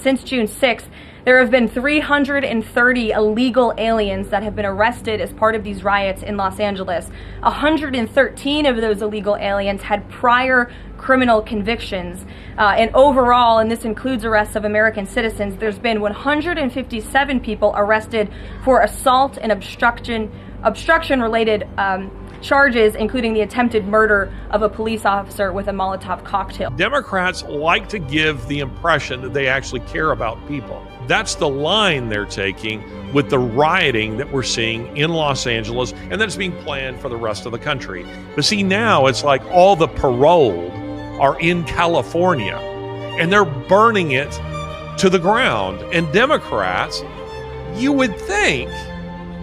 since June 6th, there have been 330 illegal aliens that have been arrested as part of these riots in Los Angeles. 113 of those illegal aliens had prior criminal convictions. And overall, and this includes arrests of American citizens, there's been 157 people arrested for assault and obstruction-related charges, including the attempted murder of a police officer with a Molotov cocktail. Democrats like to give the impression that they actually care about people. That's the line they're taking with the rioting that we're seeing in Los Angeles, and that's being planned for the rest of the country. But see, now it's like all the paroled are in California, and they're burning it to the ground. And Democrats, you would think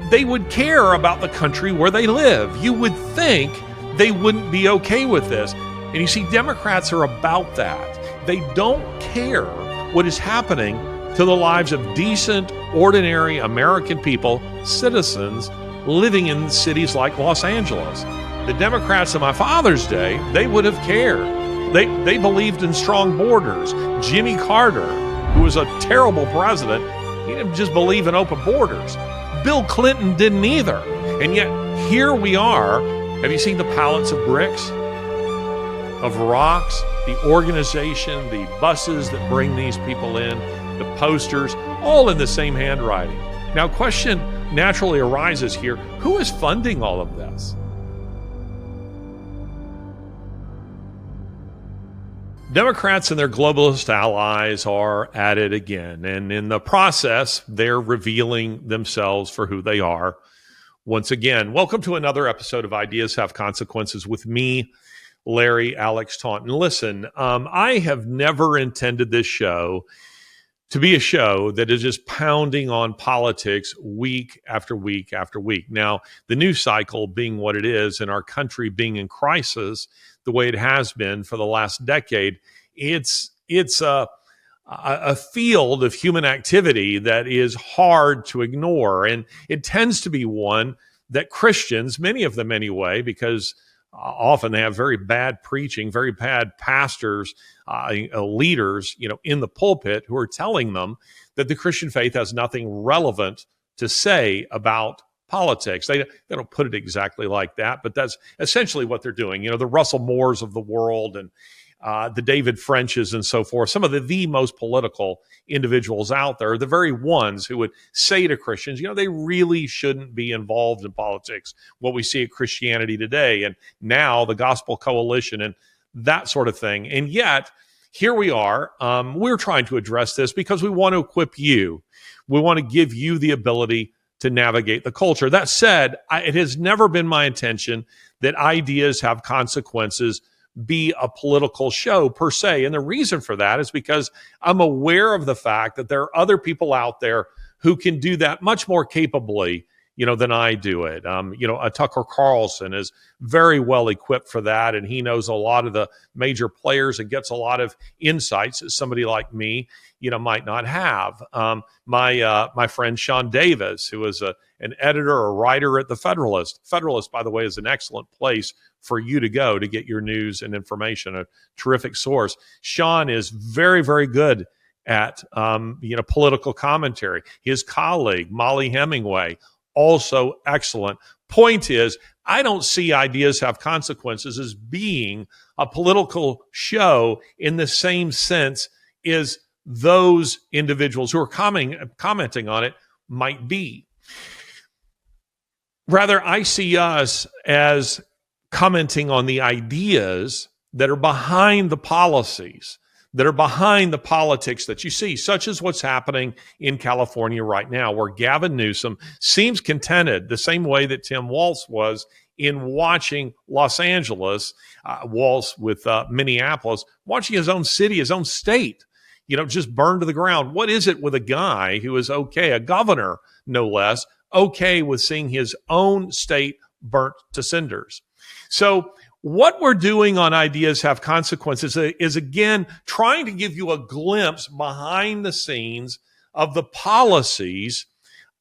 they would care about the country where they live. You would think they wouldn't be okay with this. And you see, Democrats are about that. They don't care what is happening to the lives of decent, ordinary American people, citizens living in cities like Los Angeles. The Democrats of my father's day, they would have cared. They believed in strong borders. Jimmy Carter, who was a terrible president, he didn't just believe in open borders. Bill Clinton didn't either. And yet, here we are. Have you seen the pallets of bricks, of rocks, the organization, the buses that bring these people in, the posters, all in the same handwriting? Now, a question naturally arises here. Who is funding all of this? Democrats and their globalist allies are at it again, and in the process, they're revealing themselves for who they are. Once again, welcome to another episode of Ideas Have Consequences with me, Larry Alex Taunton. Listen, I have never intended this show to be a show that is just pounding on politics week after week after week. Now, the news cycle being what it is, and our country being in crisis the way it has been for the last decade, it's a field of human activity that is hard to ignore. And it tends to be one that Christians, many of them anyway, because often they have very bad preaching, very bad pastors, leaders, in the pulpit who are telling them that the Christian faith has nothing relevant to say about politics. They don't put it exactly like that, but that's essentially what they're doing. The Russell Moores of the world and the David Frenches and so forth, some of the most political individuals out there are the very ones who would say to Christians, they really shouldn't be involved in politics, what we see at Christianity Today and now the Gospel Coalition and that sort of thing. And yet, here we are. We're trying to address this because we want to equip you. We want to give you the ability to navigate the culture. That said, it has never been my intention that Ideas Have Consequences be a political show per se. And the reason for that is because I'm aware of the fact that there are other people out there who can do that much more capably, than I do it. Tucker Carlson is very well equipped for that, and he knows a lot of the major players and gets a lot of insights that somebody like me, might not have. My friend Sean Davis, who is an editor or writer at the Federalist. Federalist, by the way, is an excellent place for you to go to get your news and information, a terrific source. Sean is very, very good at, political commentary. His colleague, Molly Hemingway, also excellent. Point is, I don't see Ideas Have Consequences as being a political show in the same sense as those individuals who are commenting on it might be. Rather, I see us as commenting on the ideas that are behind the policies, that are behind the politics that you see, such as what's happening in California right now, where Gavin Newsom seems contented the same way that Tim Walz was in watching Los Angeles, Walz with Minneapolis, watching his own city, his own state, just burn to the ground. What is it with a guy who is okay, a governor, no less, okay with seeing his own state burnt to cinders? So what we're doing on Ideas Have Consequences is, again, trying to give you a glimpse behind the scenes of the policies,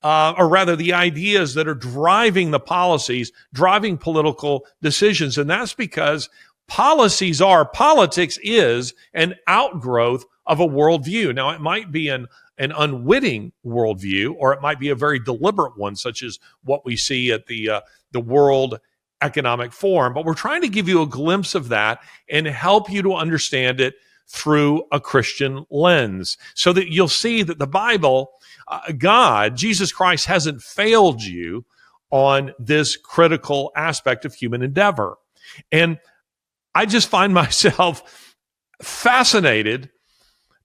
or rather the ideas that are driving the policies, driving political decisions. And that's because policies are. Politics is an outgrowth of a worldview. Now, it might be an unwitting worldview, or it might be a very deliberate one, such as what we see at the World Economic Forum. But we're trying to give you a glimpse of that and help you to understand it through a Christian lens, so that you'll see that the Bible, God, Jesus Christ, hasn't failed you on this critical aspect of human endeavor. And I just find myself fascinated,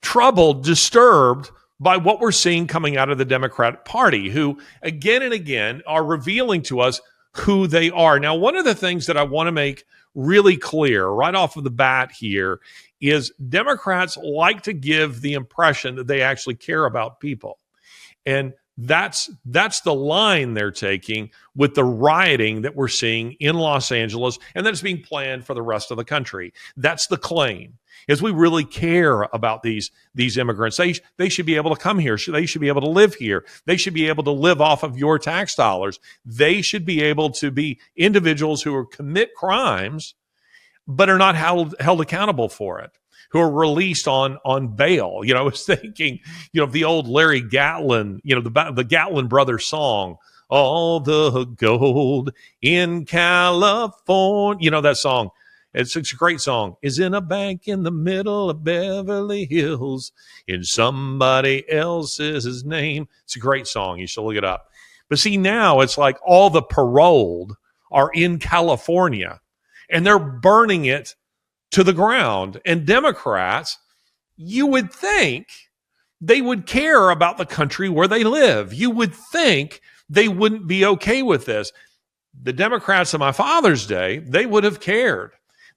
troubled, disturbed by what we're seeing coming out of the Democratic Party, who again and again are revealing to us who they are. Now, one of the things that I want to make really clear right off of the bat here is Democrats like to give the impression that they actually care about people. And that's the line they're taking with the rioting that we're seeing in Los Angeles, and that's being planned for the rest of the country. That's the claim, is we really care about these immigrants. They should be able to come here. They should be able to live here. They should be able to live off of your tax dollars. They should be able to be individuals who commit crimes but are not held accountable for it, who are released on bail. I was thinking, of the old Larry Gatlin, the Gatlin Brothers song, "All the Gold in California." That song. It's a great song. "Is in a bank in the middle of Beverly Hills in somebody else's name." It's a great song. You should look it up. But see, now it's like all the paroled are in California, and they're burning it to the ground. And Democrats, you would think they would care about the country where they live. You would think they wouldn't be okay with this. The Democrats of my father's day, they would have cared.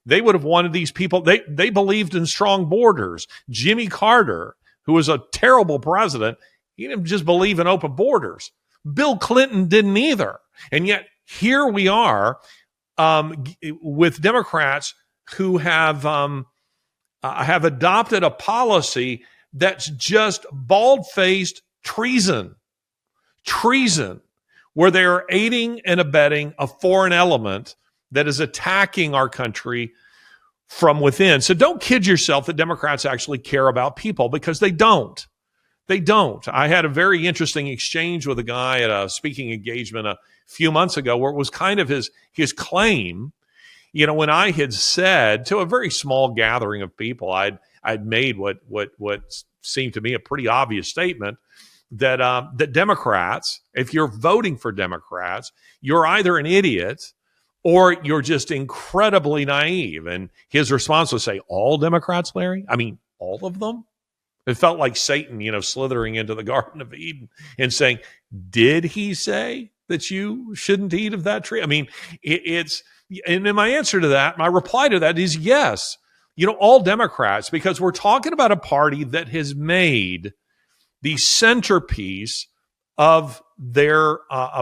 They would have wanted these people. They believed in strong borders. Jimmy Carter, who was a terrible president, he didn't just believe in open borders. Bill Clinton didn't either. And yet here we are with Democrats who have adopted a policy that's just bald-faced treason, where they are aiding and abetting a foreign element that is attacking our country from within. So don't kid yourself that Democrats actually care about people, because they don't. They don't. I had a very interesting exchange with a guy at a speaking engagement a few months ago, where it was kind of his claim. When I had said to a very small gathering of people, I'd made what seemed to me a pretty obvious statement that that Democrats, if you're voting for Democrats, you're either an idiot or you're just incredibly naive. And his response was say, "All Democrats, Larry? I mean, all of them?" It felt like Satan, slithering into the Garden of Eden and saying, "Did he say that you shouldn't eat of that tree?" I mean, and then my answer to that, my reply to that is yes. All Democrats, because we're talking about a party that has made the centerpiece of their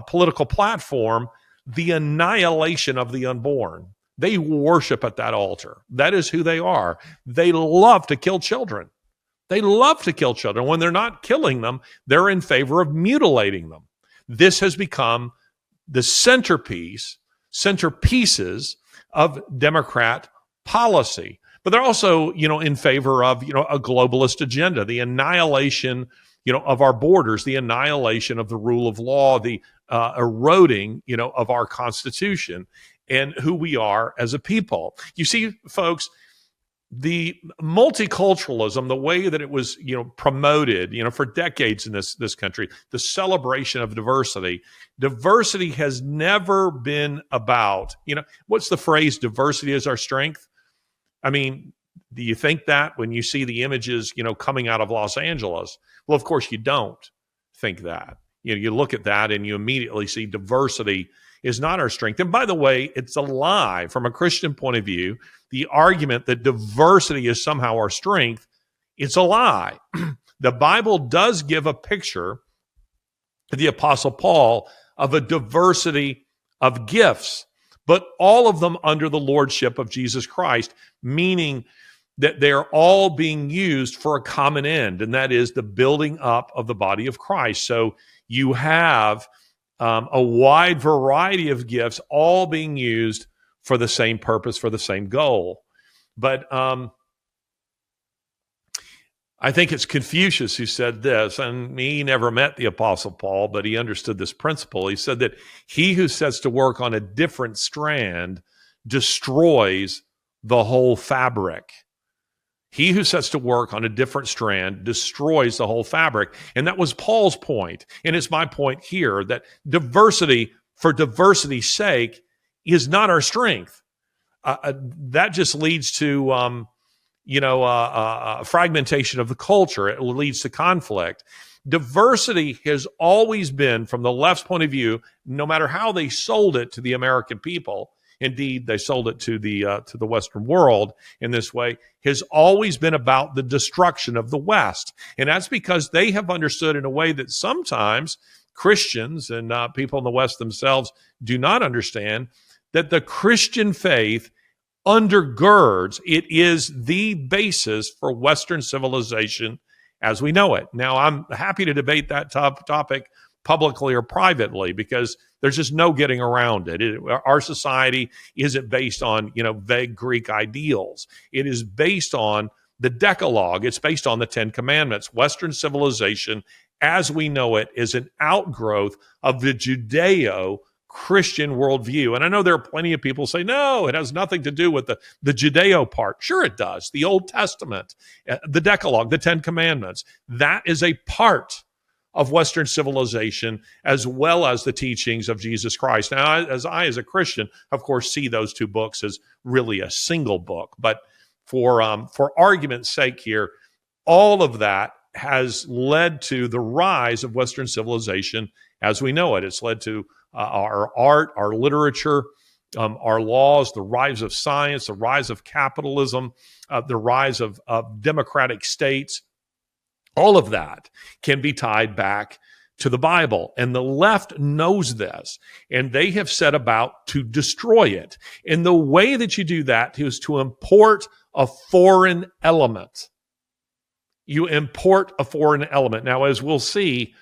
political platform the annihilation of the unborn. They worship at that altar. That is who they are. They love to kill children. They love to kill children. When they're not killing them, they're in favor of mutilating them. This has become the centerpieces of Democrat policy. But they're also, in favor of, a globalist agenda, the annihilation, of our borders, the annihilation of the rule of law, the eroding, of our Constitution and who we are as a people. You see, folks, the multiculturalism, the way that it was, promoted, for decades in this country, the celebration of diversity has never been about, what's the phrase, diversity is our strength? I mean, do you think that when you see the images, coming out of Los Angeles? Well, of course you don't think that. You look at that and you immediately see diversity is not our strength. And by the way, it's a lie from a Christian point of view. The argument that diversity is somehow our strength, it's a lie. The Bible does give a picture to the Apostle Paul of a diversity of gifts, but all of them under the lordship of Jesus Christ, meaning that they're all being used for a common end, and that is the building up of the body of Christ. So you have a wide variety of gifts all being used for the same purpose, for the same goal. But I think it's Confucius who said this, and he never met the Apostle Paul, but he understood this principle. He said that he who sets to work on a different strand destroys the whole fabric. He who sets to work on a different strand destroys the whole fabric. And that was Paul's point. And it's my point here that diversity for diversity's sake is not our strength. That just leads to, fragmentation of the culture. It leads to conflict. Diversity has always been, from the left's point of view, no matter how they sold it to the American people, indeed, they sold it to the Western world in this way, has always been about the destruction of the West. And that's because they have understood in a way that sometimes Christians and people in the West themselves do not understand, that the Christian faith undergirds, it is the basis for Western civilization as we know it. Now, I'm happy to debate that topic publicly or privately, because there's just no getting around it. Our society isn't based on, vague Greek ideals. It is based on the Decalogue. It's based on the Ten Commandments. Western civilization, as we know it, is an outgrowth of the Judeo-Christian worldview. And I know there are plenty of people say, no, it has nothing to do with the Judeo part. Sure it does. The Old Testament, the Decalogue, the Ten Commandments, that is a part of Western civilization, as well as the teachings of Jesus Christ. Now, as a Christian, of course, see those two books as really a single book. But for argument's sake here, all of that has led to the rise of Western civilization as we know it. It's led to our art, our literature, our laws, the rise of science, the rise of capitalism, the rise of democratic states. All of that can be tied back to the Bible. And the left knows this, and they have set about to destroy it. And the way that you do that is to import a foreign element. You import a foreign element. Now, as we'll see,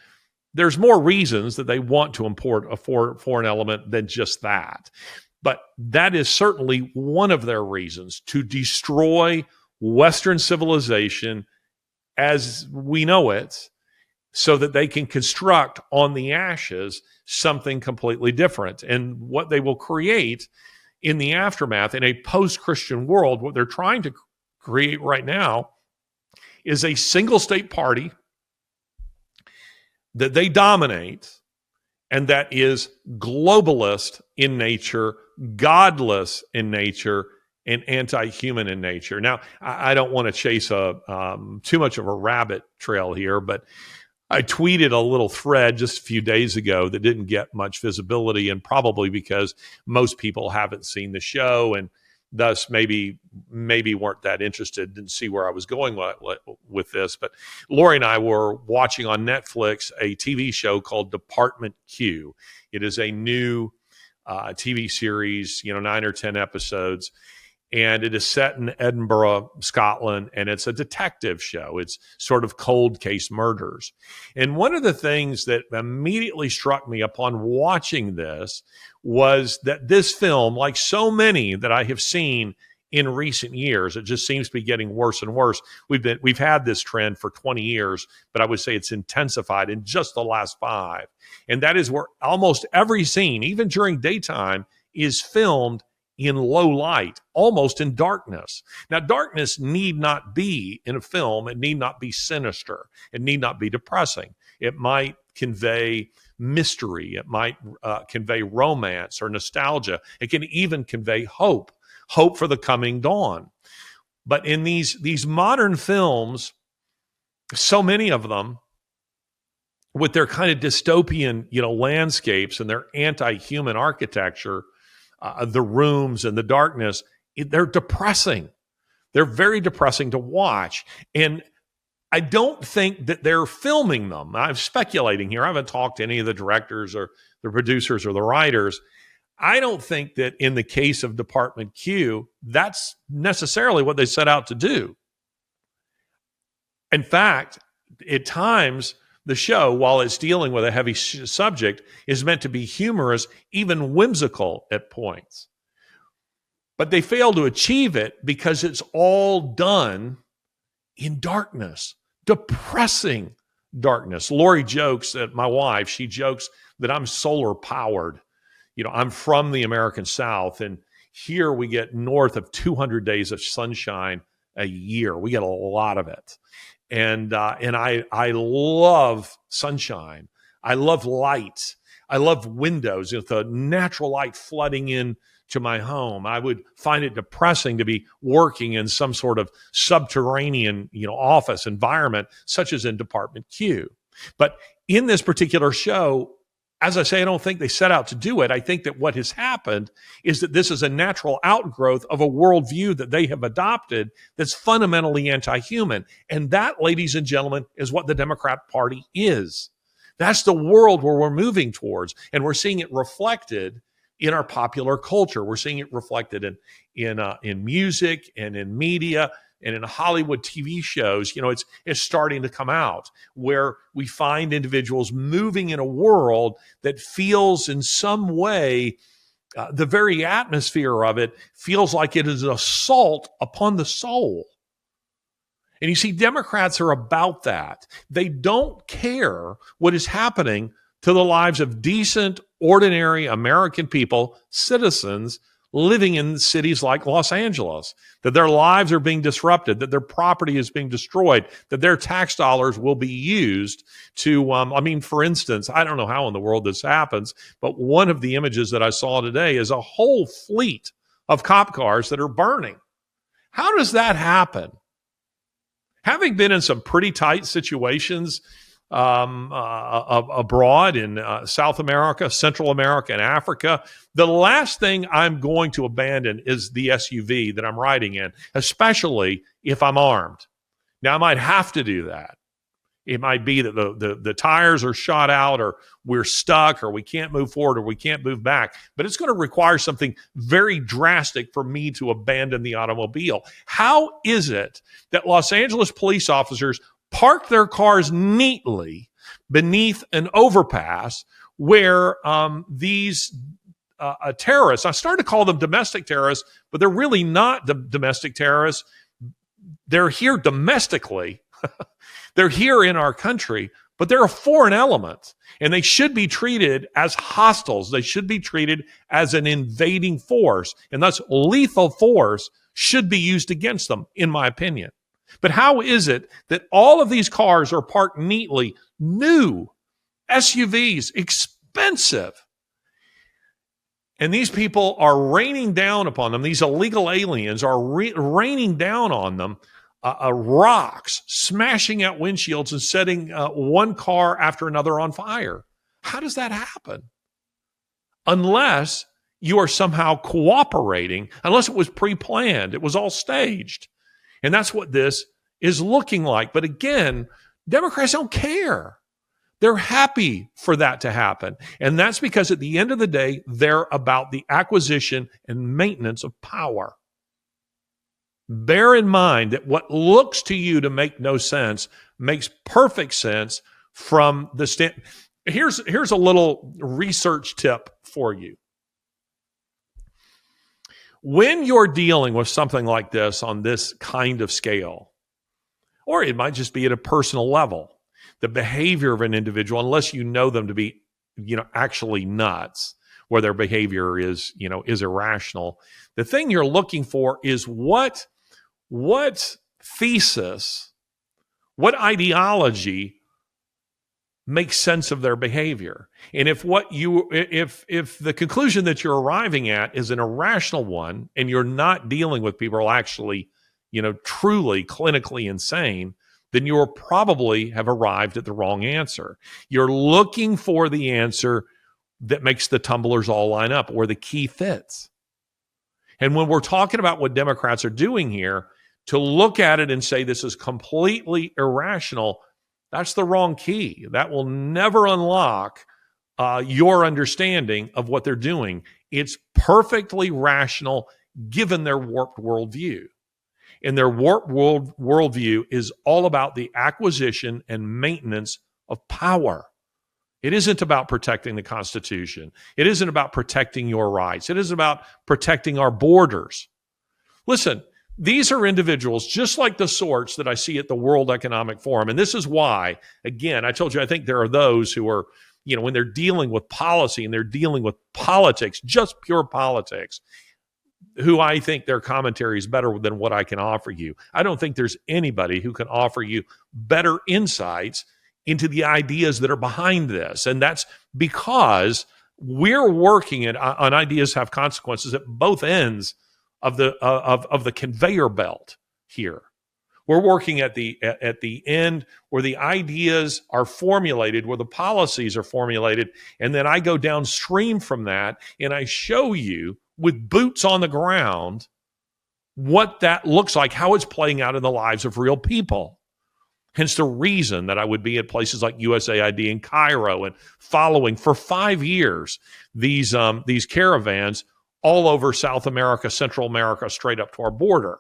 there's more reasons that they want to import a foreign element than just that. But that is certainly one of their reasons, to destroy Western civilization as we know it, so that they can construct on the ashes something completely different. And what they will create in the aftermath, in a post-Christian world, what they're trying to create right now is a single state party that they dominate, and that is globalist in nature, godless in nature, and anti-human in nature. Now, I don't want to chase too much of a rabbit trail here, but I tweeted a little thread just a few days ago that didn't get much visibility, and probably because most people haven't seen the show and thus maybe weren't that interested, didn't see where I was going with this. But Lori and I were watching on Netflix a TV show called Department Q. It is a new TV series, 9 or 10 episodes. And it is set in Edinburgh, Scotland, and it's a detective show. It's sort of cold case murders. And one of the things that immediately struck me upon watching this was that this film, like so many that I have seen in recent years, it just seems to be getting worse and worse. We've had this trend for 20 years, but I would say it's intensified in just the last 5. And that is where almost every scene, even during daytime, is filmed in low light, almost in darkness. Now, darkness need not be in a film. It need not be sinister. It need not be depressing. It might convey mystery. It might convey romance or nostalgia. It can even convey hope for the coming dawn. But in these modern films, so many of them, with their kind of dystopian, landscapes and their anti-human architecture, the rooms and the darkness, they're depressing. They're very depressing to watch. And I don't think that they're filming them. I'm speculating here. I haven't talked to any of the directors or the producers or the writers. I don't think that in the case of Department Q, that's necessarily what they set out to do. In fact, at times, the show, while it's dealing with a heavy subject, is meant to be humorous, even whimsical at points. But they fail to achieve it because it's all done in darkness, depressing darkness. Lori jokes that my wife, she jokes that I'm solar powered. I'm from the American South, and here we get north of 200 days of sunshine a year. We get a lot of it. And I love sunshine. I love light. I love windows. The natural light flooding in to my home. I would find it depressing to be working in some sort of subterranean, office environment, such as in Department Q. But in this particular show, as I say, I don't think they set out to do it. I think that what has happened is that this is a natural outgrowth of a worldview that they have adopted that's fundamentally anti-human. And that, ladies and gentlemen, is what the Democrat Party is. That's the world where we're moving towards. And we're seeing it reflected in our popular culture. We're seeing it reflected in music and in media and in Hollywood TV shows. It's starting to come out where we find individuals moving in a world that feels in some way, the very atmosphere of it feels like it is an assault upon the soul. And you see, Democrats are about that. They don't care what is happening to the lives of decent, ordinary American people, citizens, living in cities like Los Angeles, that their lives are being disrupted, that their property is being destroyed, that their tax dollars will be used to, for instance, I don't know how in the world this happens, but one of the images that I saw today is a whole fleet of cop cars that are burning. How does that happen? Having been in some pretty tight situations abroad in South America, Central America, and Africa, the last thing I'm going to abandon is the SUV that I'm riding in, especially if I'm armed. Now, I might have to do that. It might be that the tires are shot out, or we're stuck, or we can't move forward, or we can't move back. But it's going to require something very drastic for me to abandon the automobile. How is it that Los Angeles police officers park their cars neatly beneath an overpass where these terrorists, I started to call them domestic terrorists, but they're really not domestic terrorists. They're here domestically. They're here in our country, but they're a foreign element, and they should be treated as hostiles. They should be treated as an invading force, and thus lethal force should be used against them, in my opinion. But how is it that all of these cars are parked neatly, new SUVs, expensive, and these people are raining down upon them, these illegal aliens are raining down on them, rocks, smashing out windshields and setting one car after another on fire? How does that happen? Unless you are somehow cooperating, unless it was pre-planned, it was all staged. And that's what this is looking like. But again, Democrats don't care. They're happy for that to happen. And that's because at the end of the day, they're about the acquisition and maintenance of power. Bear in mind that what looks to you to make no sense makes perfect sense from the Here's a little research tip for you. When you're dealing with something like this on this kind of scale, or it might just be at a personal level, the behavior of an individual, unless you know them to be, actually nuts, where their behavior is irrational, the thing you're looking for is what thesis, what ideology makes sense of their behavior. And if the conclusion that you're arriving at is an irrational one, and you're not dealing with people who are actually, truly clinically insane, then you'll probably have arrived at the wrong answer. You're looking for the answer that makes the tumblers all line up, where the key fits. And when we're talking about what Democrats are doing here, to look at it and say this is completely irrational, that's the wrong key. That will never unlock your understanding of what they're doing. It's perfectly rational given their warped worldview. And their warped worldview is all about the acquisition and maintenance of power. It isn't about protecting the Constitution. It isn't about protecting your rights. It isn't about protecting our borders. Listen, these are individuals just like the sorts that I see at the World Economic Forum. And this is why, again, I told you, I think there are those who are, when they're dealing with policy and they're dealing with politics, just pure politics, who I think their commentary is better than what I can offer you. I don't think there's anybody who can offer you better insights into the ideas that are behind this. And that's because we're working on ideas have consequences at both ends of the conveyor belt here. We're working at the end where the ideas are formulated, where the policies are formulated, and then I go downstream from that and I show you with boots on the ground what that looks like, how it's playing out in the lives of real people. Hence the reason that I would be at places like USAID in Cairo and following for 5 years these caravans all over South America, Central America, straight up to our border,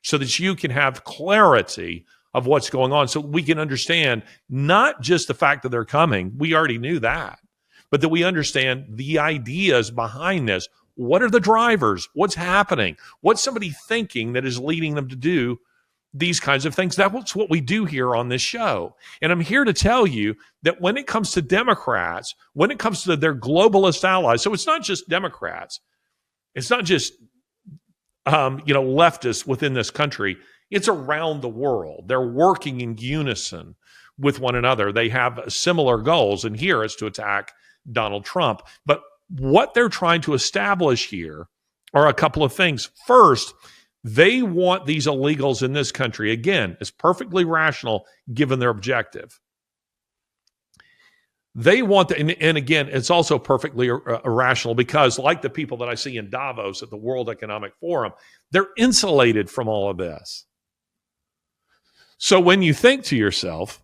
so that you can have clarity of what's going on, so we can understand not just the fact that they're coming, we already knew that, but that we understand the ideas behind this. What are the drivers? What's happening? What's somebody thinking that is leading them to do these kinds of things? That's what we do here on this show. And I'm here to tell you that when it comes to Democrats, when it comes to their globalist allies, so it's not just Democrats, it's not just leftists within this country, it's around the world. They're working in unison with one another. They have similar goals, and here it's to attack Donald Trump. But what they're trying to establish here are a couple of things. First, they want these illegals in this country, again, it's perfectly rational given their objective. They want, and again, it's also perfectly irrational because, like the people that I see in Davos at the World Economic Forum, they're insulated from all of this. So when you think to yourself,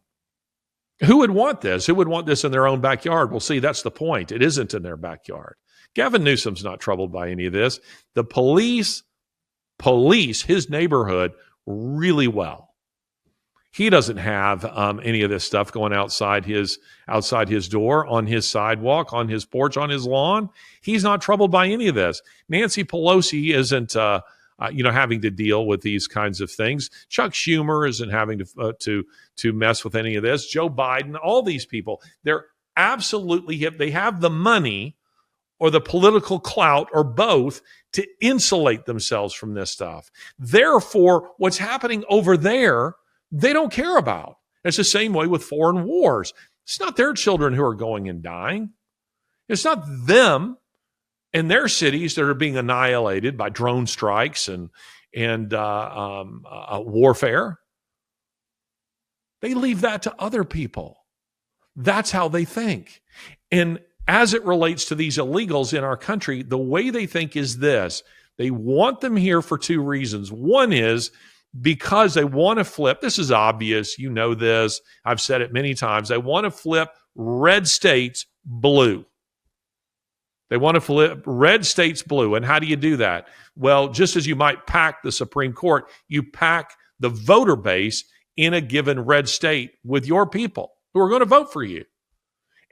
who would want this? Who would want this in their own backyard? Well, see, that's the point. It isn't in their backyard. Gavin Newsom's not troubled by any of this. The police his neighborhood really well. He doesn't have any of this stuff going outside his door, on his sidewalk, on his porch, on his lawn. He's not troubled by any of this. Nancy Pelosi isn't, having to deal with these kinds of things. Chuck Schumer isn't having to mess with any of this. Joe Biden, all these people, they're absolutely, they have the money or the political clout or both to insulate themselves from this stuff. Therefore, what's happening over there, they don't care about. It's the same way with foreign wars. It's not their children who are going and dying. It's not them and their cities that are being annihilated by drone strikes and warfare. They leave that to other people. That's how they think. And as it relates to these illegals in our country, the way they think is this. They want them here for two reasons. One is because they want to flip. This is obvious. You know this. I've said it many times. They want to flip red states blue. They want to flip red states blue. And how do you do that? Well, just as you might pack the Supreme Court, you pack the voter base in a given red state with your people who are going to vote for you.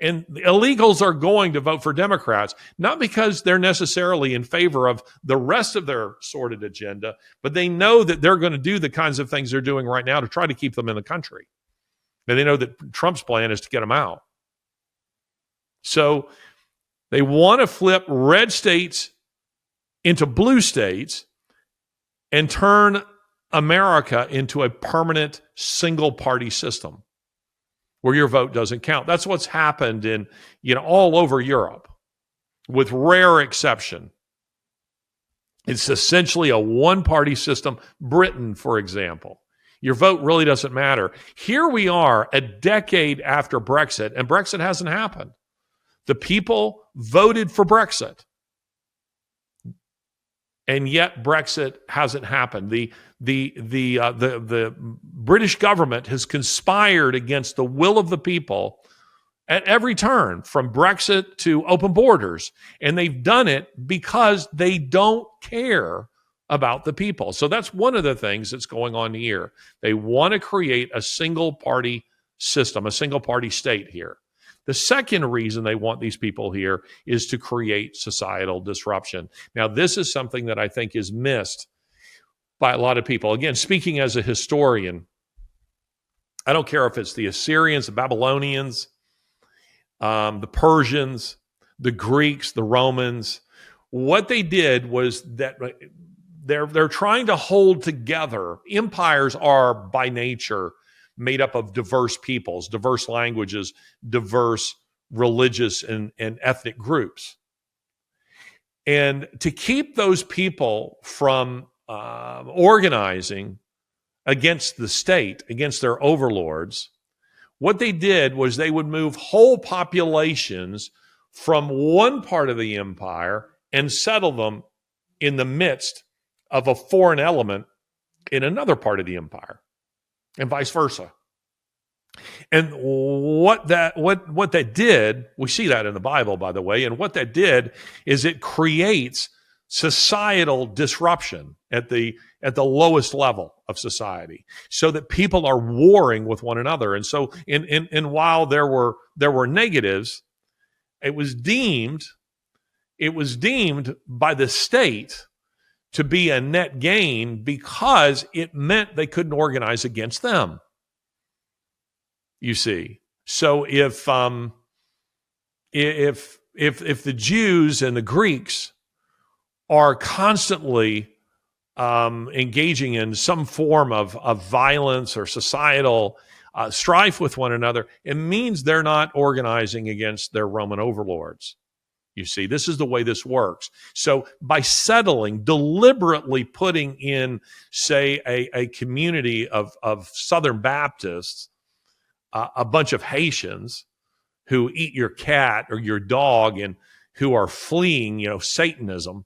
And the illegals are going to vote for Democrats, not because they're necessarily in favor of the rest of their sordid agenda, but they know that they're going to do the kinds of things they're doing right now to try to keep them in the country. And they know that Trump's plan is to get them out. So they want to flip red states into blue states and turn America into a permanent single-party system where your vote doesn't count. That's what's happened in, all over Europe, with rare exception. It's essentially a one-party system. Britain, for example, your vote really doesn't matter. Here we are a decade after Brexit, and Brexit hasn't happened. The people voted for Brexit, and yet Brexit hasn't happened. The British government has conspired against the will of the people at every turn, from Brexit to open borders, and they've done it because they don't care about the people. So that's one of the things that's going on here. They want to create a single party system, a single party state here. The second reason they want these people here is to create societal disruption. Now, this is something that I think is missed by a lot of people. Again, speaking as a historian, I don't care if it's the Assyrians, the Babylonians, the Persians, the Greeks, the Romans. What they did was that they're trying to hold together. Empires are by nature made up of diverse peoples, diverse languages, diverse religious and ethnic groups. And to keep those people from organizing against the state, against their overlords, what they did was they would move whole populations from one part of the empire and settle them in the midst of a foreign element in another part of the empire, and vice versa. And what that did, we see that in the Bible, by the way, and what that did is it creates societal disruption at the lowest level of society, so that people are warring with one another. And so, and while there were negatives, it was deemed by the state to be a net gain because it meant they couldn't organize against them. You see, so if the Jews and the Greeks are constantly engaging in some form of violence or societal strife with one another, it means they're not organizing against their Roman overlords. You see, this is the way this works. So by settling, deliberately putting in, say, a community of Southern Baptists, a bunch of Haitians who eat your cat or your dog and who are fleeing, Satanism,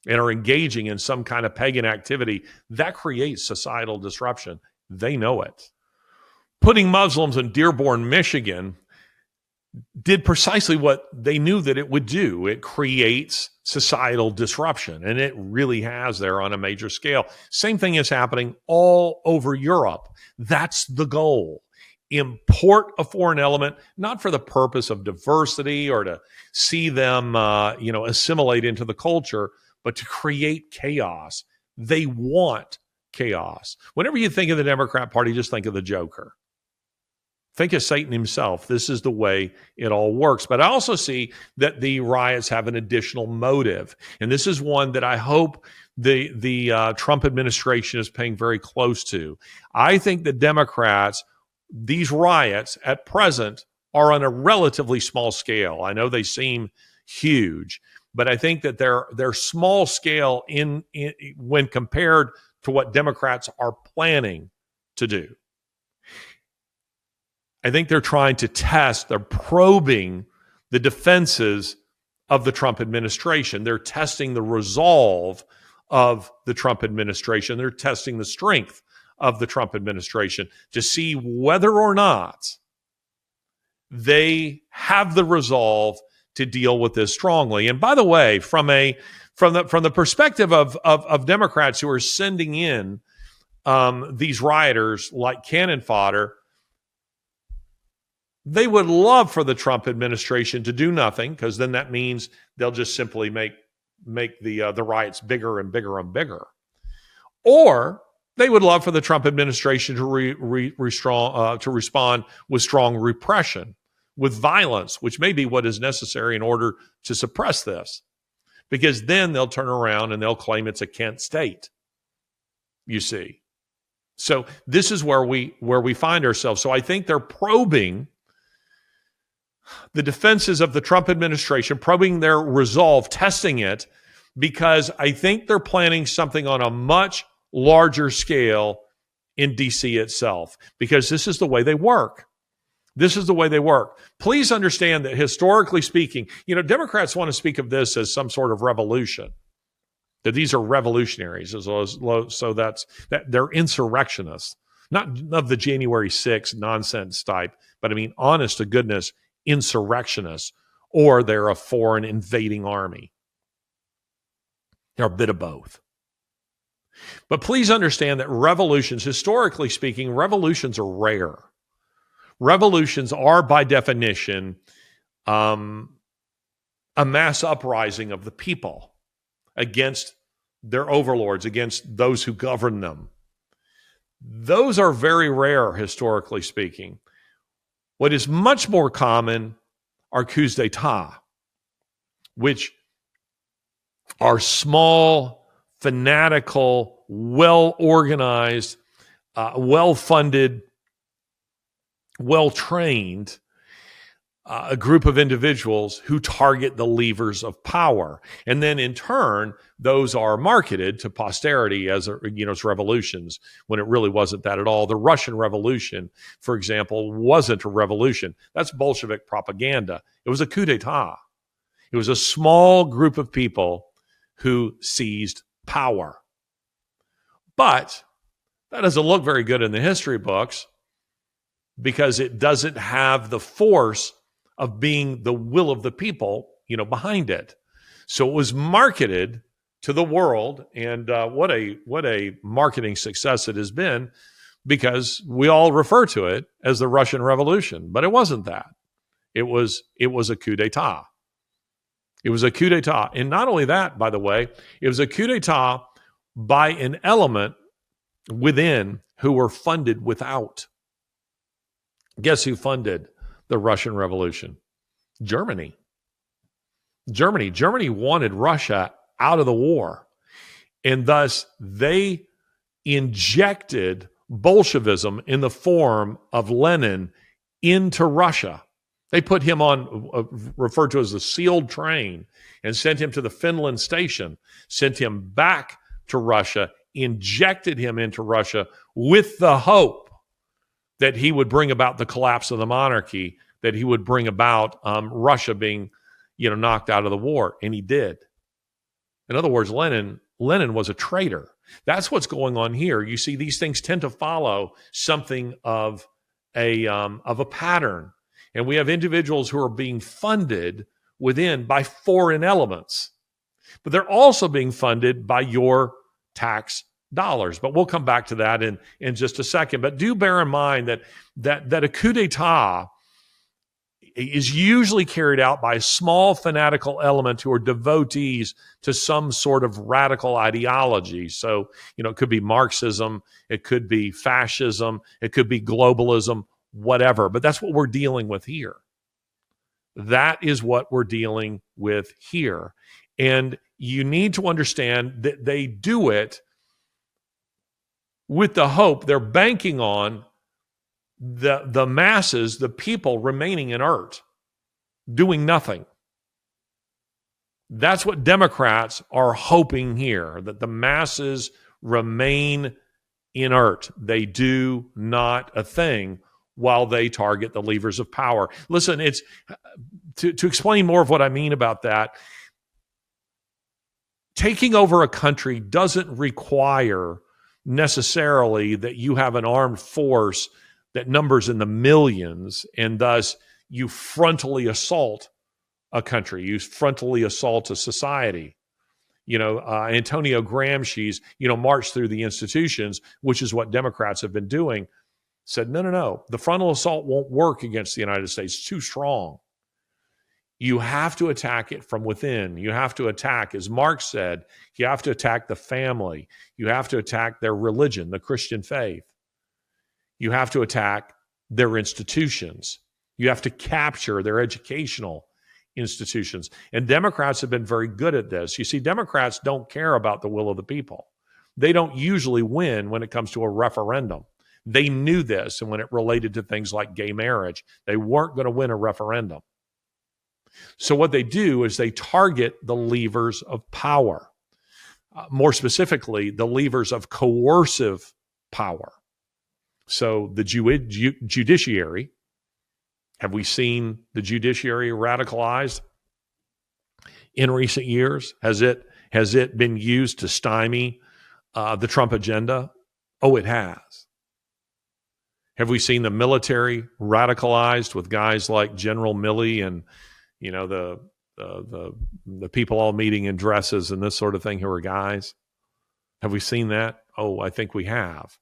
and are engaging in some kind of pagan activity, that creates societal disruption. They know it. Putting Muslims in Dearborn, Michigan, did precisely what they knew that it would do. It creates societal disruption, and it really has there on a major scale. Same thing is happening all over Europe. That's the goal. Import a foreign element, not for the purpose of diversity or to see them, assimilate into the culture, but to create chaos. They want chaos. Whenever you think of the Democrat Party, just think of the Joker. Think of Satan himself. This is the way it all works. But I also see that the riots have an additional motive. And this is one that I hope the Trump administration is paying very close to. I think the Democrats, these riots at present, are on a relatively small scale. I know they seem huge, but I think that they're small scale in when compared to what Democrats are planning to do. I think they're trying to test, they're probing the defenses of the Trump administration. They're testing the resolve of the Trump administration. They're testing the strength of the Trump administration to see whether or not they have the resolve to deal with this strongly. And by the way, from the perspective of Democrats who are sending in these rioters like cannon fodder, they would love for the Trump administration to do nothing, because then that means they'll just simply make the riots bigger and bigger and bigger. Or they would love for the Trump administration to respond with strong repression, with violence, which may be what is necessary in order to suppress this, because then they'll turn around and they'll claim it's a Kent state. You see, so this is where we find ourselves. So I think they're probing the defenses of the Trump administration, probing their resolve, testing it, because I think they're planning something on a much larger scale in D.C. itself, because this is the way they work. This is the way they work. Please understand that historically speaking, Democrats want to speak of this as some sort of revolution, that these are revolutionaries, so that they're insurrectionists, not of the January 6th nonsense type, but I mean, honest to goodness, insurrectionists, or they're a foreign invading army. They're a bit of both. But please understand that revolutions, historically speaking, revolutions are rare. Revolutions are, by definition, a mass uprising of the people against their overlords, against those who govern them. Those are very rare, historically speaking. What is much more common are coups d'etat, which are small, fanatical, well-organized, well-funded, well-trained a group of individuals who target the levers of power. And then in turn, those are marketed to posterity as as revolutions, when it really wasn't that at all. The Russian Revolution, for example, wasn't a revolution. That's Bolshevik propaganda. It was a coup d'etat. It was a small group of people who seized power. But that doesn't look very good in the history books because it doesn't have the force of being the will of the people, behind it. So it was marketed to the world, and what a marketing success it has been, because we all refer to it as the Russian Revolution, but it wasn't that. It was a coup d'etat. It was a coup d'etat, and not only that, by the way, it was a coup d'etat by an element within who were funded without. Guess who funded the Russian Revolution? Germany. Germany wanted Russia out of the war. And thus they injected Bolshevism in the form of Lenin into Russia. They put him on, referred to as the sealed train, and sent him to the Finland station, sent him back to Russia, injected him into Russia with the hope that he would bring about the collapse of the monarchy, that he would bring about Russia being, knocked out of the war, and he did. In other words, Lenin was a traitor. That's what's going on here. You see, these things tend to follow something of a pattern, and we have individuals who are being funded within by foreign elements, but they're also being funded by your tax dollars. But we'll come back to that in just a second. But do bear in mind that a coup d'etat is usually carried out by a small fanatical element who are devotees to some sort of radical ideology. So, it could be Marxism, it could be fascism, it could be globalism, whatever. But that's what we're dealing with here. That is what we're dealing with here. And you need to understand that they do it with the hope they're banking on the masses, the people remaining inert, doing nothing. That's what Democrats are hoping here, that the masses remain inert. They do not a thing while they target the levers of power. Listen, it's to explain more of what I mean about that. Taking over a country doesn't require necessarily that you have an armed force that numbers in the millions, and thus you frontally assault a country, you frontally assault a society. Antonio Gramsci's, march through the institutions, which is what Democrats have been doing, said, no, the frontal assault won't work against the United States. It's too strong. You have to attack it from within. You have to attack, as Marx said, you have to attack the family. You have to attack their religion, the Christian faith. You have to attack their institutions. You have to capture their educational institutions. And Democrats have been very good at this. You see, Democrats don't care about the will of the people. They don't usually win when it comes to a referendum. They knew this, and when it related to things like gay marriage, they weren't going to win a referendum. So what they do is they target the levers of power, more specifically, the levers of coercive power. So the judiciary, have we seen the judiciary radicalized in recent years? Has it been used to stymie the Trump agenda? Oh, it has. Have we seen the military radicalized with guys like General Milley and the people all meeting in dresses and this sort of thing who are guys? Have we seen that? Oh, I think we have.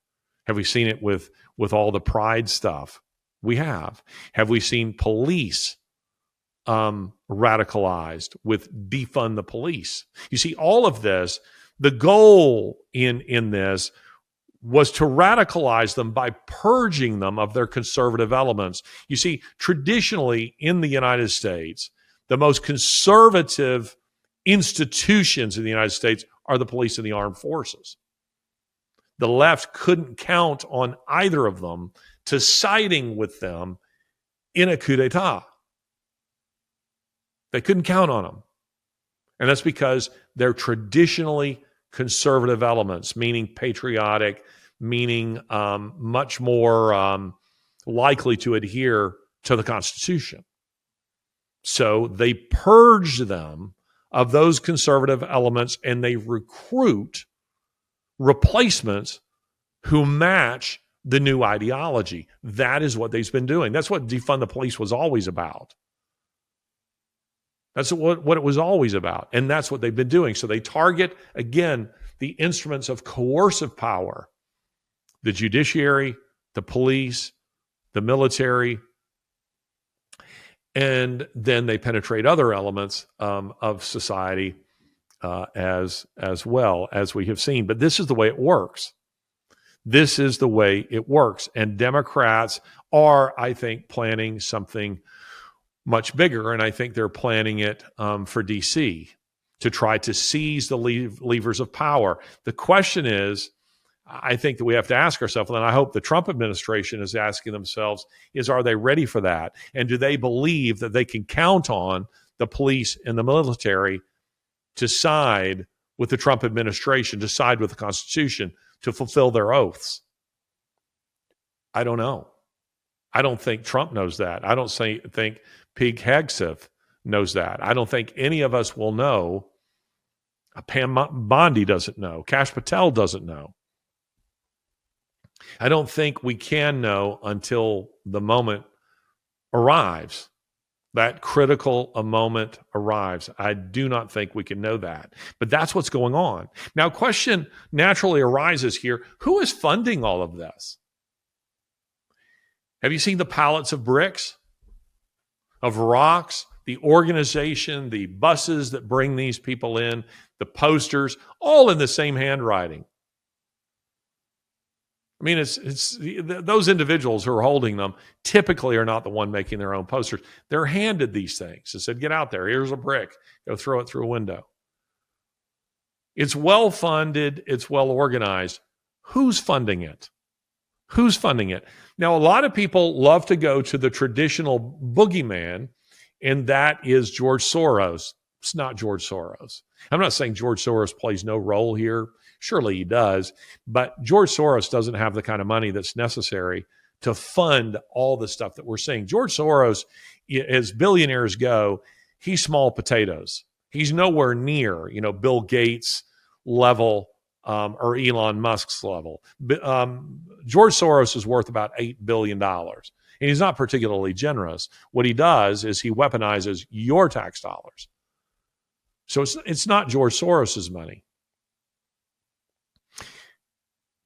Have we seen it with all the pride stuff? We have. Have we seen police radicalized with defund the police? You see, all of this, the goal in this was to radicalize them by purging them of their conservative elements. You see, traditionally in the United States, the most conservative institutions in the United States are the police and the armed forces. The left couldn't count on either of them to siding with them in a coup d'etat. They couldn't count on them. And that's because they're traditionally conservative elements, meaning patriotic, meaning much more likely to adhere to the Constitution. So they purge them of those conservative elements, and they recruit replacements who match the new ideology. That is what they've been doing. That's what defund the police was always about. That's what it was always about. And that's what they've been doing. So they target, again, the instruments of coercive power, the judiciary, the police, the military, and then they penetrate other elements of society as well, as we have seen. But this is the way it works. This is the way it works. And Democrats are, I think, planning something much bigger, and I think they're planning it for D.C. to try to seize the levers of power. The question is, I think that we have to ask ourselves, and I hope the Trump administration is asking themselves, is are they ready for that? And do they believe that they can count on the police and the military to side with the Trump administration, to side with the Constitution, to fulfill their oaths? I don't know. I don't think Trump knows that. I don't think Pete Hegseth knows that. I don't think any of us will know. Pam Bondi doesn't know. Kash Patel doesn't know. I don't think we can know until the moment arrives. That critical a moment arrives. I do not think we can know that. But that's what's going on. Now, question naturally arises here. Who is funding all of this? Have you seen the pallets of bricks, of rocks, the organization, the buses that bring these people in, the posters, all in the same handwriting? I mean, it's those individuals who are holding them typically are not the one making their own posters. They're handed these things and said, get out there. Here's a brick. Go throw it through a window. It's well funded. It's well organized. Who's funding it? Who's funding it? Now, a lot of people love to go to the traditional boogeyman, and that is George Soros. It's not George Soros. I'm not saying George Soros plays no role here. Surely he does. But George Soros doesn't have the kind of money that's necessary to fund all the stuff that we're seeing. George Soros, as billionaires go, he's small potatoes. He's nowhere near, Bill Gates level or Elon Musk's level. George Soros is worth about $8 billion. And he's not particularly generous. What he does is he weaponizes your tax dollars. So it's not George Soros's money,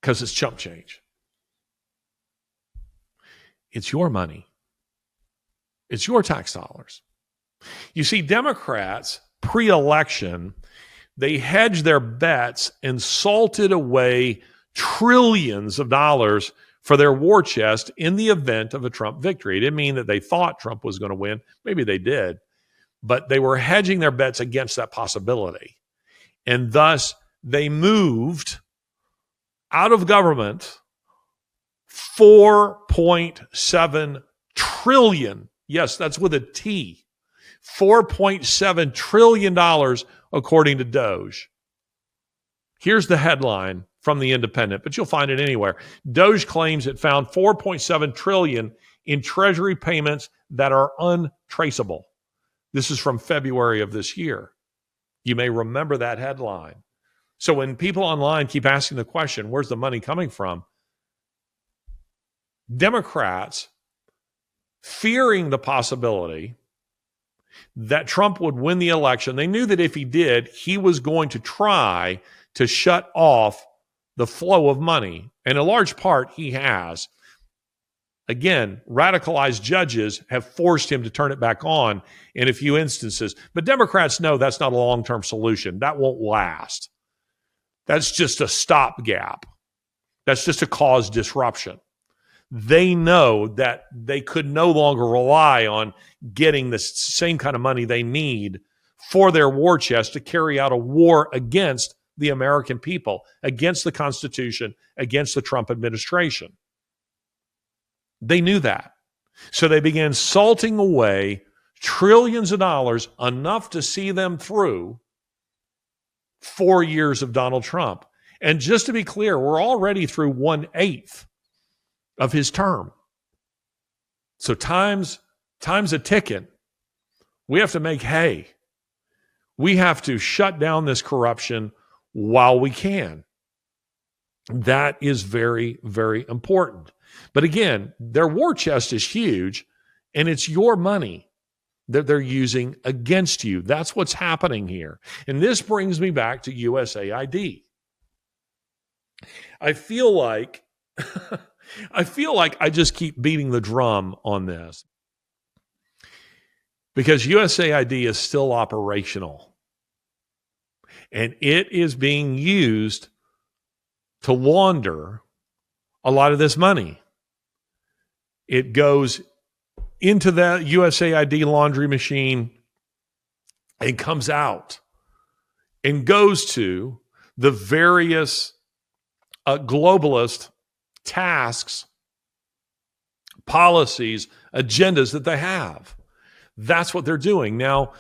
because it's chump change. It's your money. It's your tax dollars. You see, Democrats, pre-election, they hedged their bets and salted away trillions of dollars for their war chest in the event of a Trump victory. It didn't mean that they thought Trump was going to win. Maybe they did. But they were hedging their bets against that possibility. And thus, they moved out of government $4.7 trillion. Yes, that's with a T. $4.7 trillion, according to Doge. Here's the headline from The Independent, but you'll find it anywhere. Doge claims it found $4.7 trillion in Treasury payments that are untraceable. This is from February of this year. You may remember that headline. So when people online keep asking the question, where's the money coming from? Democrats, fearing the possibility that Trump would win the election, they knew that if he did, he was going to try to shut off the flow of money. And in large part, he has. Again, radicalized judges have forced him to turn it back on in a few instances. But Democrats know that's not a long-term solution. That won't last. That's just a stopgap. That's just to cause disruption. They know that they could no longer rely on getting the same kind of money they need for their war chest to carry out a war against the American people, against the Constitution, against the Trump administration. They knew that. So they began salting away trillions of dollars, enough to see them through 4 years of Donald Trump. And just to be clear, we're already through 1/8 of his term. So time's a ticking. We have to make hay. We have to shut down this corruption while we can. That is very, very important. But again, their war chest is huge, and it's your money that they're using against you. That's what's happening here. And this brings me back to USAID. I feel like I just keep beating the drum on this because USAID is still operational, and it is being used to launder a lot of this money. It goes into the USAID laundry machine and comes out and goes to the various globalist tasks, policies, agendas that they have. That's what they're doing. Now,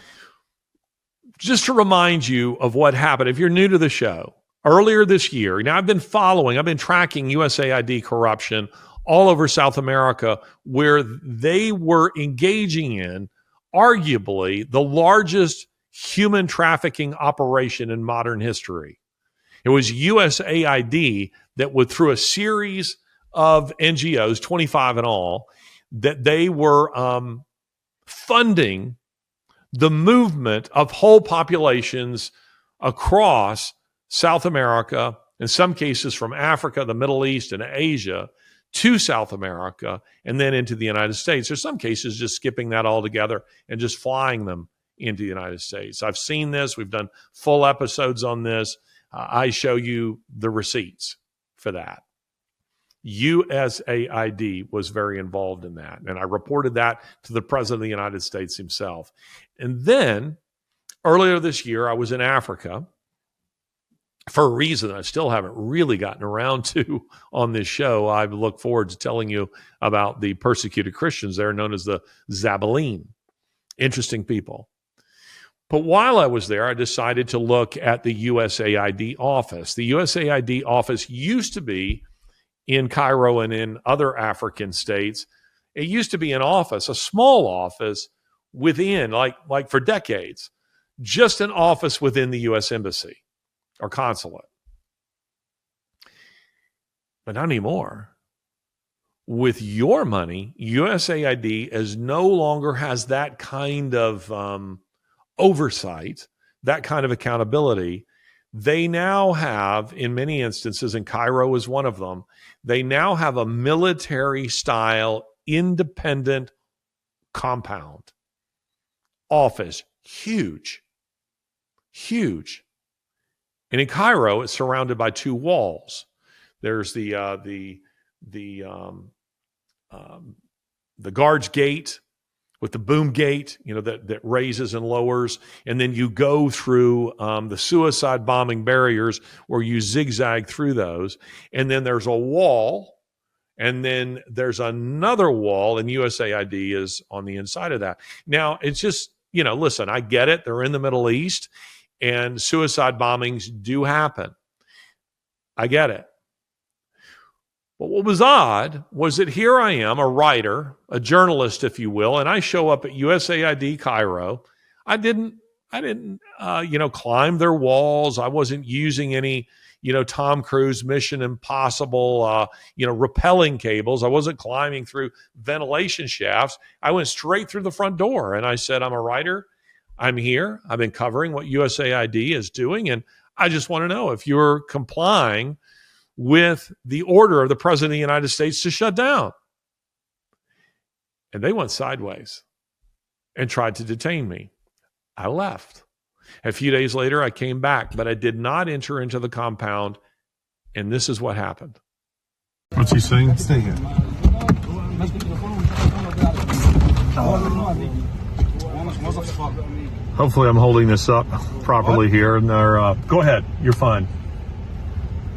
just to remind you of what happened, if you're new to the show, earlier this year, now I've been tracking USAID corruption all over South America, where they were engaging in arguably the largest human trafficking operation in modern history. It was USAID that would, through a series of NGOs, 25 in all, that they were funding the movement of whole populations across South America, in some cases from Africa, the Middle East, and Asia, to South America, and then into the United States. There's some cases just skipping that altogether and just flying them into the United States. I've seen this. We've done full episodes on this. I show you the receipts for that. USAID was very involved in that, and I reported that to the President of the United States himself. And then earlier this year, I was in Africa for a reason I still haven't really gotten around to on this show. I look forward to telling you about the persecuted Christians there, known as the Zabaleen. Interesting people. But while I was there, I decided to look at the USAID office. The USAID office used to be in Cairo and in other African states. It used to be an office, a small office within, like for decades, just an office within the U.S. Embassy or consulate. But not anymore. With your money, USAID no longer has that kind of oversight, that kind of accountability. They now have, in many instances, and Cairo is one of them, they now have a military-style independent compound office, huge. And in Cairo, it's surrounded by two walls. There's the guard's gate with the boom gate, that raises and lowers, and then you go through the suicide bombing barriers where you zigzag through those, and then there's a wall, and then there's another wall, and USAID is on the inside of that. Now, it's just, listen, I get it. They're in the Middle East, and suicide bombings do happen. I get it. But what was odd was that here I am, a writer, a journalist, if you will, and I show up at USAID Cairo. I didn't climb their walls. I wasn't using any, Tom Cruise Mission Impossible, rappelling cables. I wasn't climbing through ventilation shafts. I went straight through the front door, and I said, I'm a writer. I'm here. I've been covering what USAID is doing, and I just want to know if you're complying with the order of the President of the United States to shut down. And they went sideways and tried to detain me. I left. A few days later, I came back, but I did not enter into the compound. And this is what happened. What's he saying? Stay here. Hopefully I'm holding this up properly here. And they're, go ahead, you're fine.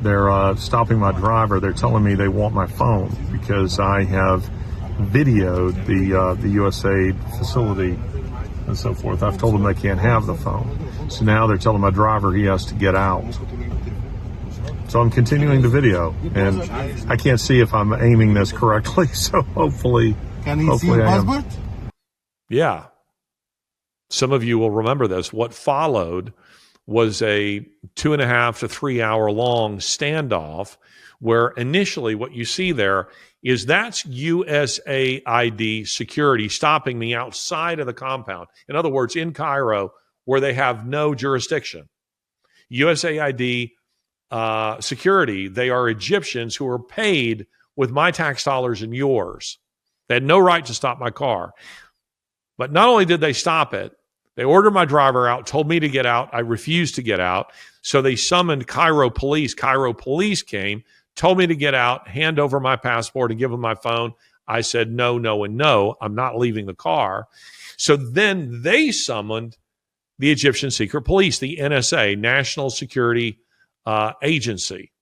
They're stopping my driver. They're telling me they want my phone because I have videoed the USAID facility and so forth. I've told them they can't have the phone. So now they're telling my driver he has to get out. So I'm continuing the video, and I can't see if I'm aiming this correctly. So hopefully, can he see your passport? Yeah. Some of you will remember this. What followed was a 2.5 to 3 hour long standoff where initially what you see there is that's USAID security stopping me outside of the compound. In other words, in Cairo, where they have no jurisdiction. USAID security, they are Egyptians who are paid with my tax dollars and yours. They had no right to stop my car. But not only did they stop it, they ordered my driver out, told me to get out. I refused to get out. So they summoned Cairo police. Cairo police came, told me to get out, hand over my passport and give them my phone. I said, no, no, and no. I'm not leaving the car. So then they summoned the Egyptian secret police, the NSA, National Security Agency,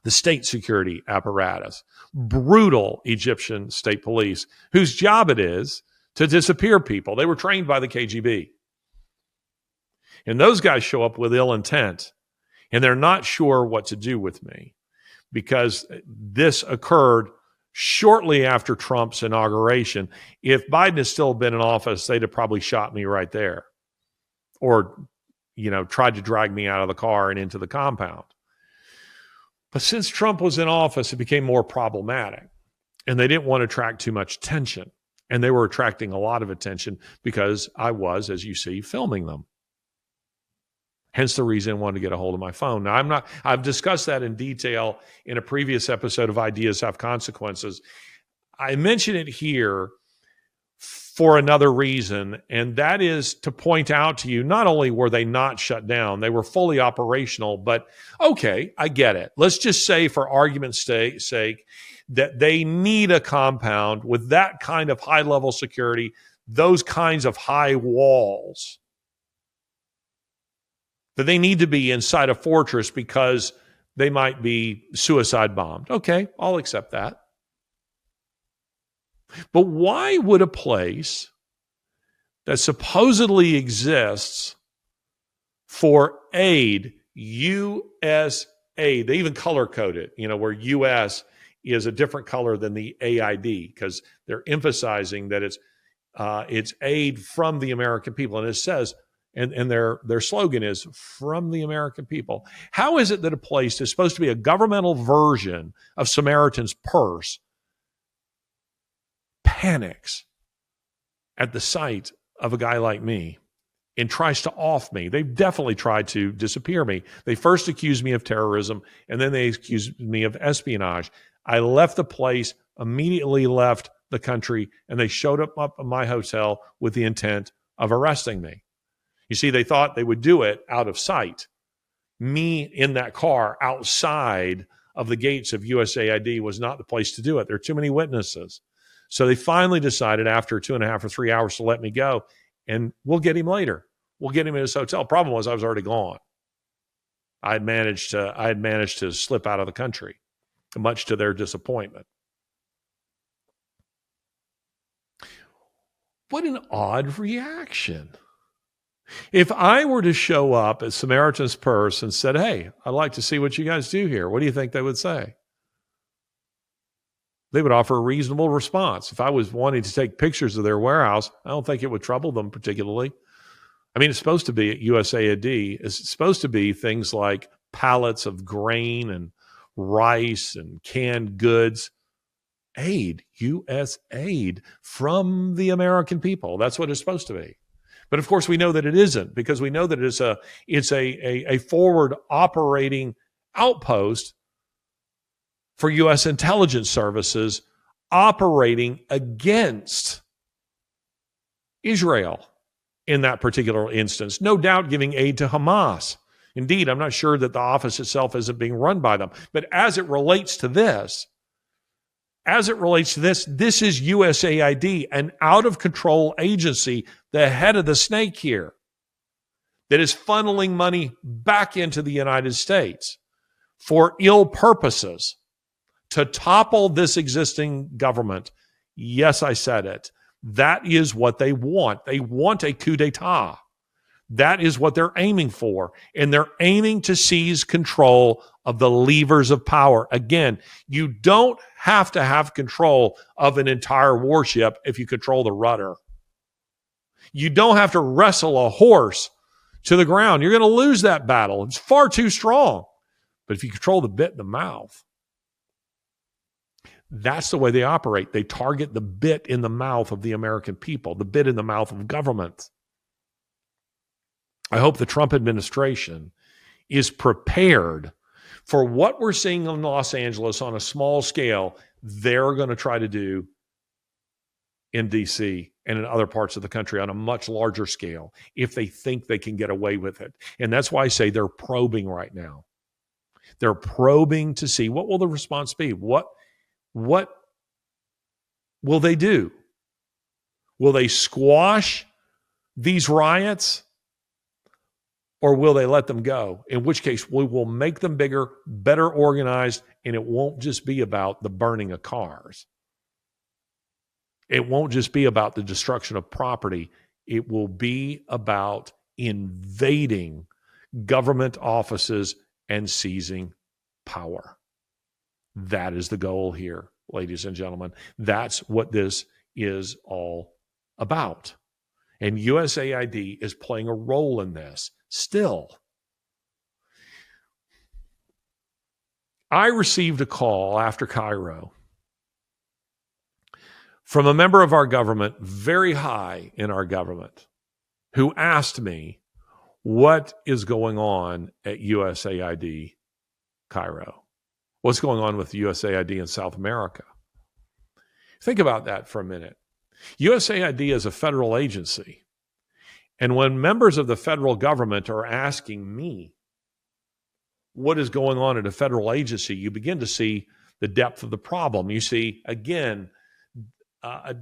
the state security apparatus, brutal Egyptian state police, whose job it is to disappear people. They were trained by the KGB. And those guys show up with ill intent, and they're not sure what to do with me because this occurred shortly after Trump's inauguration. If Biden had still been in office, they'd have probably shot me right there or, tried to drag me out of the car and into the compound. But since Trump was in office, it became more problematic, and they didn't want to attract too much attention. And they were attracting a lot of attention because I was, as you see, filming them. Hence the reason I wanted to get a hold of my phone. Now, I've discussed that in detail in a previous episode of Ideas Have Consequences. I mention it here for another reason, and that is to point out to you, not only were they not shut down, they were fully operational, but okay, I get it. Let's just say for argument's sake that they need a compound with that kind of high-level security, those kinds of high walls, that they need to be inside a fortress because they might be suicide bombed. Okay, I'll accept that. But why would a place that supposedly exists for aid, USAID, they even color code it, where US is a different color than the AID because they're emphasizing that it's aid from the American people. And it says, and their slogan is from the American people. How is it that a place that's supposed to be a governmental version of Samaritan's Purse panics at the sight of a guy like me and tries to off me? They've definitely tried to disappear me. They first accused me of terrorism, and then they accused me of espionage. I left the place, immediately left the country, and they showed up at my hotel with the intent of arresting me. You see, they thought they would do it out of sight. Me in that car outside of the gates of USAID was not the place to do it. There are too many witnesses. So they finally decided after 2.5 or 3 hours to let me go, and we'll get him later. We'll get him in his hotel. Problem was I was already gone. I had managed to slip out of the country, much to their disappointment. What an odd reaction. If I were to show up at Samaritan's Purse and said, hey, I'd like to see what you guys do here, what do you think they would say? They would offer a reasonable response. If I was wanting to take pictures of their warehouse, I don't think it would trouble them particularly. I mean, it's supposed to be at USAID. It's supposed to be things like pallets of grain and rice and canned goods. Aid, USAID, from the American people. That's what it's supposed to be. But of course, we know that it isn't, because we know that it's a forward operating outpost for U.S. intelligence services operating against Israel in that particular instance, no doubt giving aid to Hamas. Indeed, I'm not sure that the office itself isn't being run by them. But as it relates to this, this is USAID, an out-of-control agency, the head of the snake here, that is funneling money back into the United States for ill purposes to topple this existing government. Yes, I said it. That is what they want. They want a coup d'etat. That is what they're aiming for. And they're aiming to seize control of the levers of power. Again, you don't have to have control of an entire warship if you control the rudder. You don't have to wrestle a horse to the ground. You're going to lose that battle. It's far too strong. But if you control the bit in the mouth, that's the way they operate. They target the bit in the mouth of the American people, the bit in the mouth of government. I hope the Trump administration is prepared for what we're seeing in Los Angeles on a small scale. They're going to try to do in D.C. and in other parts of the country on a much larger scale if they think they can get away with it. And that's why I say they're probing right now. They're probing to see what will the response be. What will they do? Will they squash these riots? Or will they let them go? In which case, we will make them bigger, better organized, and it won't just be about the burning of cars. It won't just be about the destruction of property. It will be about invading government offices and seizing power. That is the goal here, ladies and gentlemen. That's what this is all about. And USAID is playing a role in this still. I received a call after Cairo from a member of our government, very high in our government, who asked me what is going on at USAID Cairo. What's going on with USAID in South America? Think about that for a minute. USAID is a federal agency. And when members of the federal government are asking me what is going on at a federal agency, you begin to see the depth of the problem. You see, again,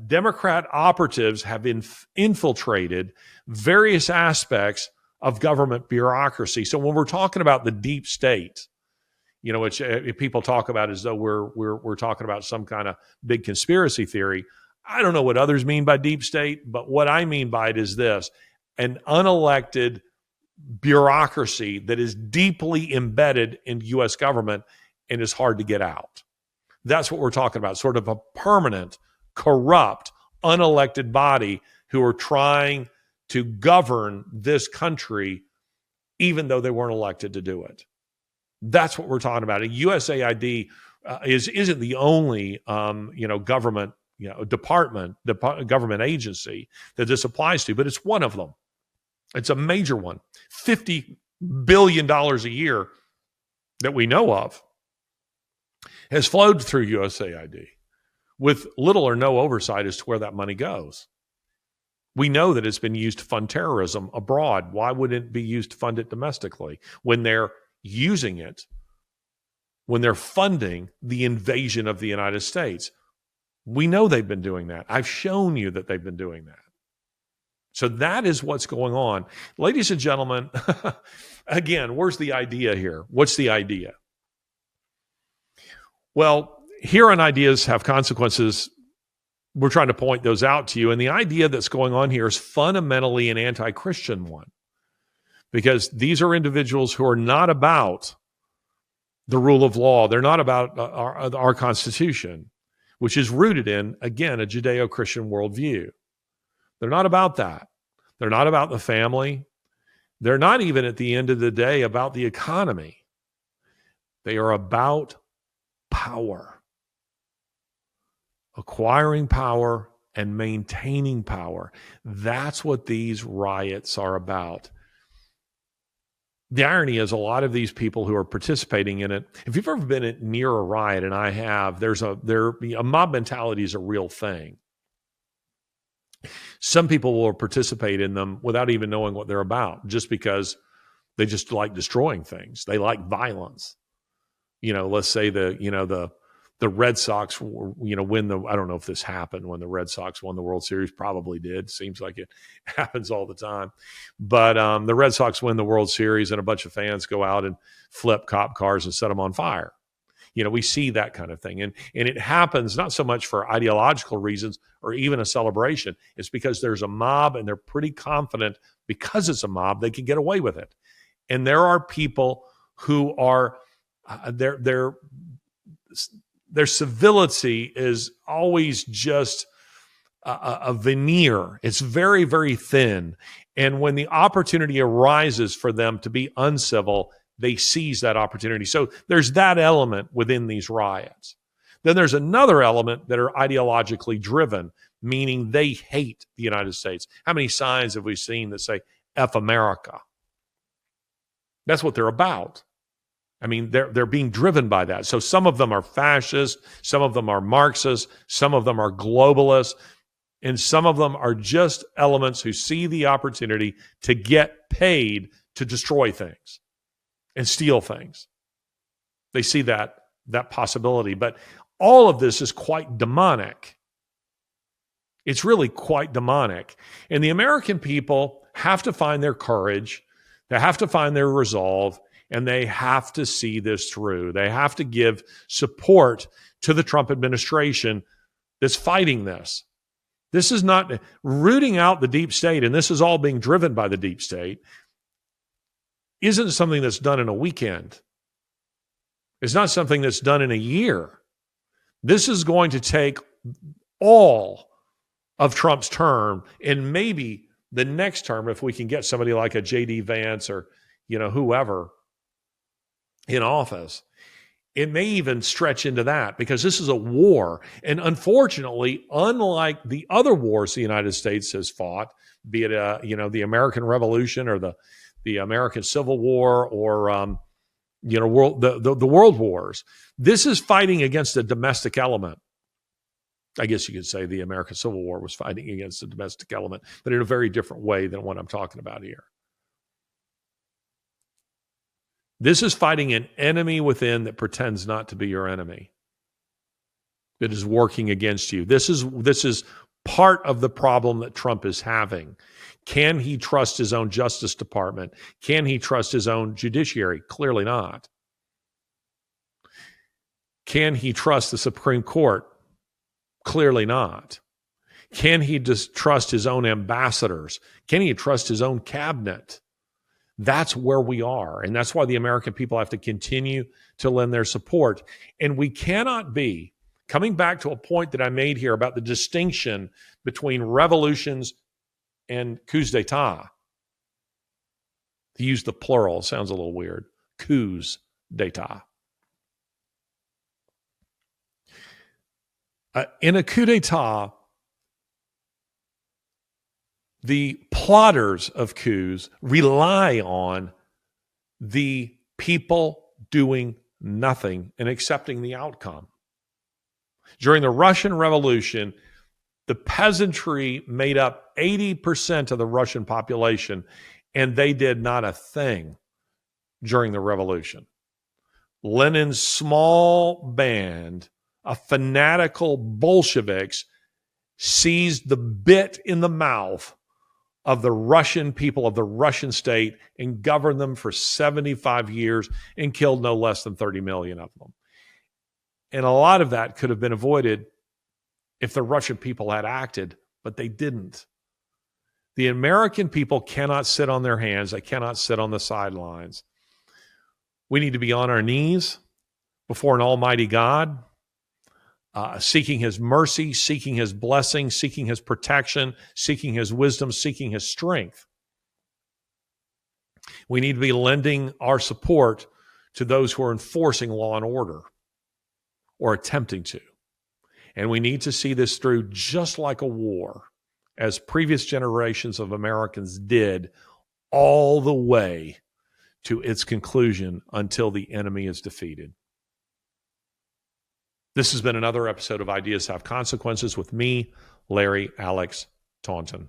Democrat operatives have infiltrated various aspects of government bureaucracy. So when we're talking about the deep state, which people talk about as though we're talking about some kind of big conspiracy theory. I don't know what others mean by deep state, but what I mean by it is this: an unelected bureaucracy that is deeply embedded in U.S. government and is hard to get out. That's what we're talking about, sort of a permanent, corrupt, unelected body who are trying to govern this country even though they weren't elected to do it. That's what we're talking about. And USAID isn't the only government government agency that this applies to, but it's one of them. It's a major one. $50 billion a year that we know of has flowed through USAID with little or no oversight as to where that money goes. We know that it's been used to fund terrorism abroad. Why wouldn't it be used to fund it domestically when they're using it, when they're funding the invasion of the United States? We know they've been doing that. I've shown you that they've been doing that. So that is what's going on. Ladies and gentlemen, again, where's the idea here? What's the idea? Well, here on Ideas Have Consequences, we're trying to point those out to you. And the idea that's going on here is fundamentally an anti-Christian one, because these are individuals who are not about the rule of law. They're not about our Constitution, which is rooted in, again, a Judeo-Christian worldview. They're not about that. They're not about the family. They're not even, at the end of the day, about the economy. They are about power, acquiring power and maintaining power. That's what these riots are about. the irony is a lot of these people who are participating in it, if you've ever been near a riot, and I have, a mob mentality is a real thing. Some people will participate in them without even knowing what they're about, just because they just like destroying things. They like violence. Let's say the Red Sox, win I don't know if this happened when the Red Sox won the World Series. Probably did. Seems like it happens all the time. But the Red Sox win the World Series and a bunch of fans go out and flip cop cars and set them on fire. We see that kind of thing. And it happens not so much for ideological reasons or even a celebration. It's because there's a mob and they're pretty confident because it's a mob, they can get away with it. And there are people who are, their civility is always just a veneer. It's very, very thin. And when the opportunity arises for them to be uncivil, they seize that opportunity. So there's that element within these riots. Then there's another element that are ideologically driven, meaning they hate the United States. How many signs have we seen that say, F America? That's what they're about. I mean, they're being driven by that. So some of them are fascist, some of them are Marxist, some of them are globalists, and some of them are just elements who see the opportunity to get paid to destroy things and steal things. They see that possibility. But all of this is quite demonic. It's really quite demonic. And the American people have to find their courage, they have to find their resolve, and they have to see this through. They have to give support to the Trump administration that's fighting this. This is not rooting out the deep state, and this is all being driven by the deep state, isn't something that's done in a weekend. It's not something that's done in a year. This is going to take all of Trump's term and maybe the next term if we can get somebody like a J.D. Vance or whoever in office. It may even stretch into that because this is a war. And unfortunately, unlike the other wars the United States has fought, be it the American Revolution or the American Civil War or the world wars, this is fighting against a domestic element. I guess you could say the American Civil War was fighting against a domestic element, but in a very different way than what I'm talking about here. This is fighting an enemy within that pretends not to be your enemy, that is working against you. This is part of the problem that Trump is having. Can he trust his own Justice Department? Can he trust his own judiciary? Clearly not. Can he trust the Supreme Court? Clearly not. Can he trust his own ambassadors? Can he trust his own cabinet? That's where we are. And that's why the American people have to continue to lend their support. And we cannot be, coming back to a point that I made here about the distinction between revolutions and coups d'etat. To use the plural sounds a little weird. Coups d'etat. In a coup d'etat, the plotters of coups rely on the people doing nothing and accepting the outcome. During the Russian Revolution, the peasantry made up 80% of the Russian population, and they did not a thing during the revolution. Lenin's small band of fanatical Bolsheviks seized the bit in the mouth of the Russian people, of the Russian state, and governed them for 75 years and killed no less than 30 million of them. And a lot of that could have been avoided if the Russian people had acted, but they didn't. The American people cannot sit on their hands. They cannot sit on the sidelines. We need to be on our knees before an almighty God, seeking his mercy, seeking his blessing, seeking his protection, seeking his wisdom, seeking his strength. We need to be lending our support to those who are enforcing law and order or attempting to. And we need to see this through just like a war, as previous generations of Americans did, all the way to its conclusion until the enemy is defeated. This has been another episode of Ideas Have Consequences with me, Larry Alex Taunton.